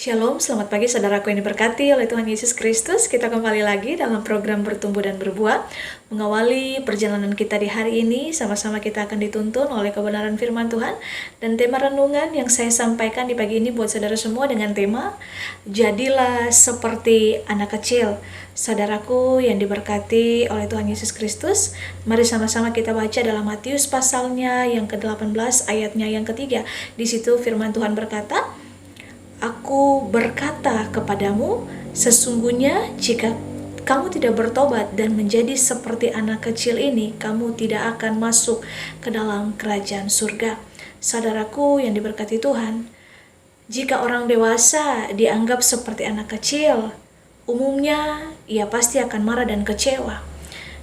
Shalom, selamat pagi saudaraku yang diberkati oleh Tuhan Yesus Kristus. Kita kembali lagi dalam program Bertumbuh dan Berbuah. Mengawali perjalanan kita di hari ini, sama-sama kita akan dituntun oleh kebenaran firman Tuhan. Dan tema renungan yang saya sampaikan di pagi ini buat saudara semua dengan tema Jadilah seperti anak kecil. Saudaraku yang diberkati oleh Tuhan Yesus Kristus, mari sama-sama kita baca dalam Matius pasalnya yang ke-18 ayatnya yang ketiga. Di situ firman Tuhan berkata, Aku berkata kepadamu, sesungguhnya jika kamu tidak bertobat dan menjadi seperti anak kecil ini, kamu tidak akan masuk ke dalam kerajaan surga. Saudaraku yang diberkati Tuhan, jika orang dewasa dianggap seperti anak kecil, umumnya ia pasti akan marah dan kecewa.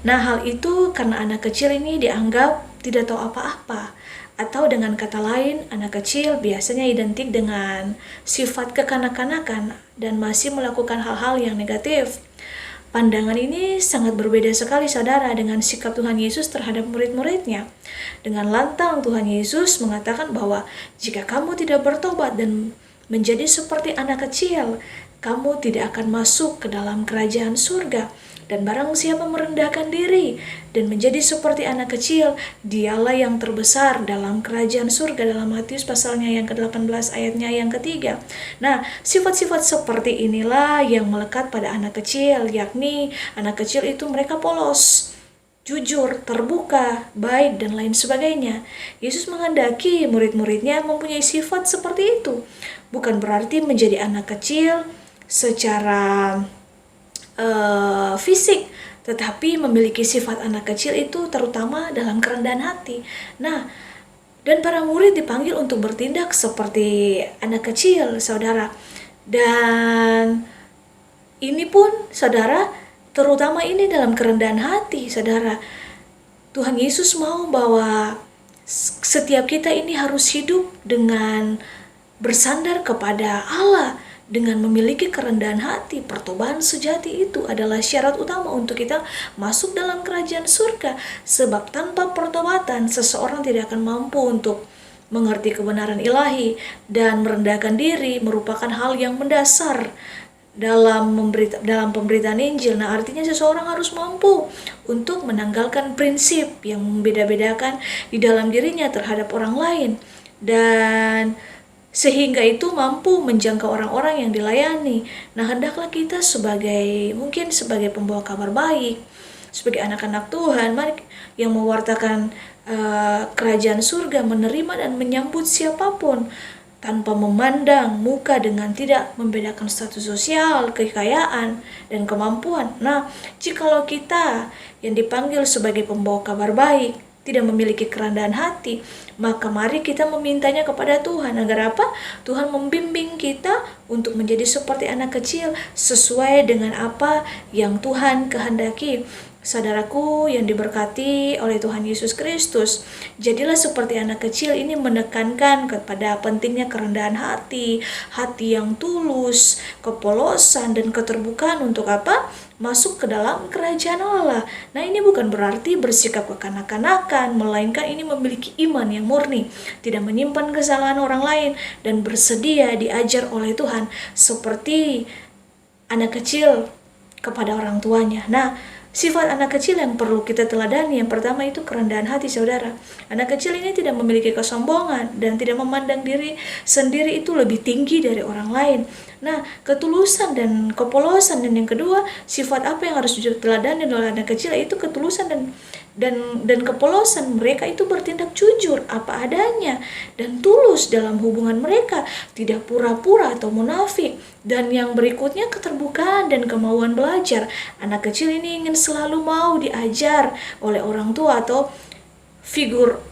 Nah, hal itu karena anak kecil ini dianggap tidak tahu apa-apa. Atau dengan kata lain, anak kecil biasanya identik dengan sifat kekanak-kanakan dan masih melakukan hal-hal yang negatif. Pandangan ini sangat berbeda sekali saudara dengan sikap Tuhan Yesus terhadap murid-muridnya. Dengan lantang Tuhan Yesus mengatakan bahwa jika kamu tidak bertobat dan menjadi seperti anak kecil, kamu tidak akan masuk ke dalam kerajaan surga. Dan barang siapa merendahkan diri dan menjadi seperti anak kecil, dialah yang terbesar dalam kerajaan surga, dalam Matius pasalnya yang ke-18 ayatnya yang ketiga. Nah, sifat-sifat seperti inilah yang melekat pada anak kecil, yakni anak kecil itu mereka polos, jujur, terbuka, baik, dan lain sebagainya. Yesus menghendaki murid-muridnya mempunyai sifat seperti itu. Bukan berarti menjadi anak kecil secara fisik, tetapi memiliki sifat anak kecil itu terutama dalam kerendahan hati. Nah, dan para murid dipanggil untuk bertindak seperti anak kecil, saudara. Dan ini pun, saudara, terutama ini dalam kerendahan hati, saudara. Tuhan Yesus mau bahwa setiap kita ini harus hidup dengan bersandar kepada Allah, dengan memiliki kerendahan hati. Pertobatan sejati itu adalah syarat utama untuk kita masuk dalam kerajaan surga. Sebab tanpa pertobatan, seseorang tidak akan mampu untuk mengerti kebenaran ilahi, dan merendahkan diri merupakan hal yang mendasar dalam pemberitaan Injil. Nah, artinya seseorang harus mampu untuk menanggalkan prinsip yang membeda-bedakan di dalam dirinya terhadap orang lain, dan sehingga itu mampu menjangkau orang-orang yang dilayani. Nah, hendaklah kita sebagai pembawa kabar baik, sebagai anak-anak Tuhan, mari yang mewartakan kerajaan surga, menerima dan menyambut siapapun tanpa memandang muka, dengan tidak membedakan status sosial, kekayaan, dan kemampuan. Nah, jikalau kita yang dipanggil sebagai pembawa kabar baik tidak memiliki kerendahan hati, maka mari kita memintanya kepada Tuhan agar apa? Tuhan membimbing kita untuk menjadi seperti anak kecil sesuai dengan apa yang Tuhan kehendaki. Saudaraku yang diberkati oleh Tuhan Yesus Kristus, jadilah seperti anak kecil ini menekankan kepada pentingnya kerendahan hati, hati yang tulus, kepolosan, dan keterbukaan untuk apa? Masuk ke dalam kerajaan Allah. Nah, ini bukan berarti bersikap kekanak-kanakan, melainkan ini memiliki iman yang murni, tidak menyimpan kesalahan orang lain, dan bersedia diajar oleh Tuhan seperti anak kecil kepada orang tuanya. Nah, sifat anak kecil yang perlu kita teladani, yang pertama itu kerendahan hati, saudara. Anak kecil ini tidak memiliki kesombongan dan tidak memandang diri sendiri itu lebih tinggi dari orang lain. Nah, ketulusan dan kepolosan. Dan yang kedua, sifat apa yang harus diteladani oleh anak kecil, itu ketulusan dan kepolosan. Mereka itu bertindak jujur apa adanya dan tulus dalam hubungan mereka, tidak pura-pura atau munafik. Dan yang berikutnya, keterbukaan dan kemauan belajar. Anak kecil ini ingin selalu mau diajar oleh orang tua atau figur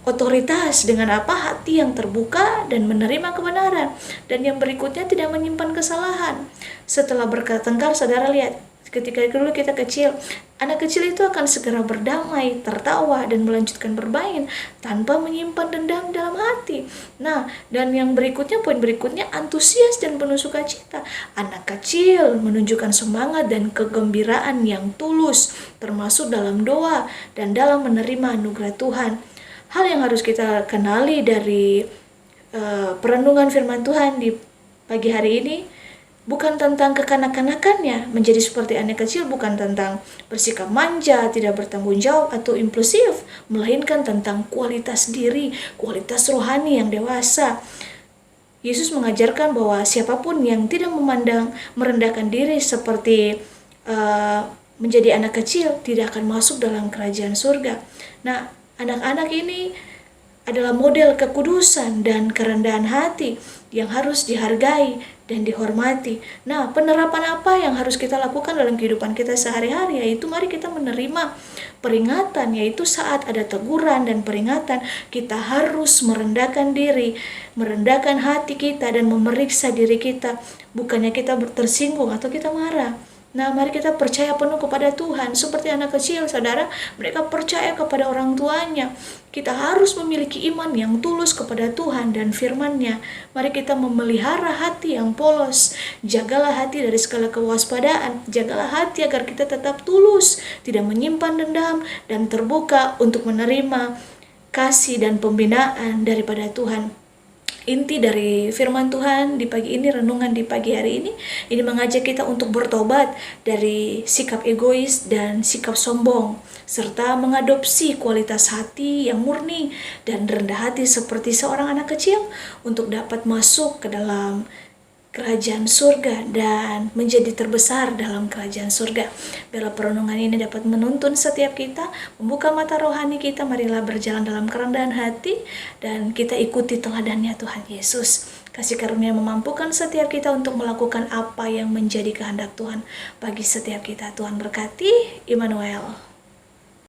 otoritas, dengan apa? Hati yang terbuka dan menerima kebenaran. Dan yang berikutnya, tidak menyimpan kesalahan. Setelah bertengkar, saudara lihat, ketika dulu kita kecil, anak kecil itu akan segera berdamai, tertawa, dan melanjutkan bermain tanpa menyimpan dendam dalam hati. Nah, dan yang berikutnya, poin berikutnya, antusias dan penuh sukacita. Anak kecil menunjukkan semangat dan kegembiraan yang tulus, termasuk dalam doa dan dalam menerima anugerah Tuhan. Hal yang harus kita kenali dari perenungan firman Tuhan di pagi hari ini bukan tentang kekanak-kanakannya, menjadi seperti anak kecil bukan tentang bersikap manja, tidak bertanggung jawab atau impulsif, melainkan tentang kualitas diri, kualitas rohani yang dewasa. Yesus mengajarkan bahwa siapapun yang tidak merendahkan diri seperti menjadi anak kecil tidak akan masuk dalam kerajaan surga. Nah, anak-anak ini adalah model kekudusan dan kerendahan hati yang harus dihargai dan dihormati. Nah, penerapan apa yang harus kita lakukan dalam kehidupan kita sehari-hari? Yaitu mari kita menerima peringatan, yaitu saat ada teguran dan peringatan, kita harus merendahkan diri, merendahkan hati kita dan memeriksa diri kita. Bukannya kita tersinggung atau kita marah. Nah, mari kita percaya penuh kepada Tuhan. Seperti anak kecil, saudara, mereka percaya kepada orang tuanya. Kita harus memiliki iman yang tulus kepada Tuhan dan firman-Nya. Mari kita memelihara hati yang polos. Jagalah hati dari segala kewaspadaan. Jagalah hati agar kita tetap tulus, tidak menyimpan dendam, dan terbuka untuk menerima kasih dan pembinaan daripada Tuhan. Inti dari firman Tuhan di pagi ini, renungan di pagi hari ini mengajak kita untuk bertobat dari sikap egois dan sikap sombong, serta mengadopsi kualitas hati yang murni dan rendah hati seperti seorang anak kecil untuk dapat masuk ke dalam kerajaan surga dan menjadi terbesar dalam kerajaan surga. Biarlah perenungan ini dapat menuntun setiap kita, membuka mata rohani kita. Marilah berjalan dalam kerendahan hati dan kita ikuti teladannya Tuhan Yesus. Kasih karunia memampukan setiap kita untuk melakukan apa yang menjadi kehendak Tuhan bagi setiap kita. Tuhan berkati. Immanuel.